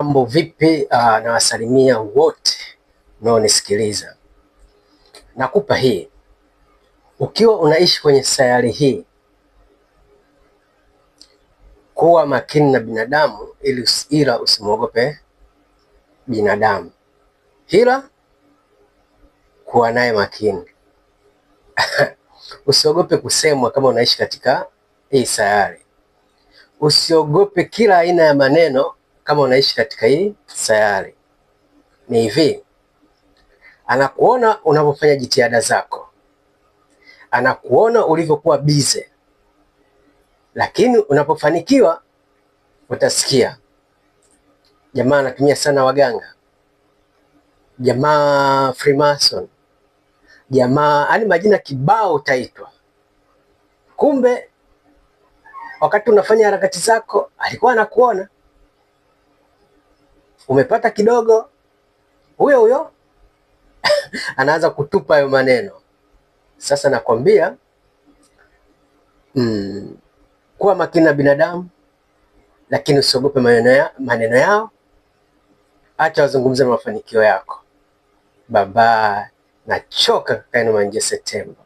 Mambo vipi? Nawasalimia wote unaonisikiliza. Nakupa hii, ukiwa unaishi kwenye sayari hii, kuwa makini na binadamu ila usimwogope binadamu, ila kuwa naye makini. Usiogope kusemwa kama unaishi katika hii sayari. Usiogope kila aina ya maneno kama unaishi katika hii sayari. Ni hivi, anakuona unavyofanya jitihada zako, anakuona ulivyokuwa bize, lakini unapofanikiwa utasikia jamaa anatumia sana waganga, jamaa Freemason, jamaa, yani majina kibao utaitwa. Kumbe wakati unafanya harakati zako alikuwa anakuona, umepata kidogo, huyo huyo anaanza kutupa hayo maneno. Sasa nakwambia kuwa makini na binadamu, lakini usiogope maneno yao. Acha wazungumze na mafanikio yako. Baba, nachoka kukaa na Manje Septemba.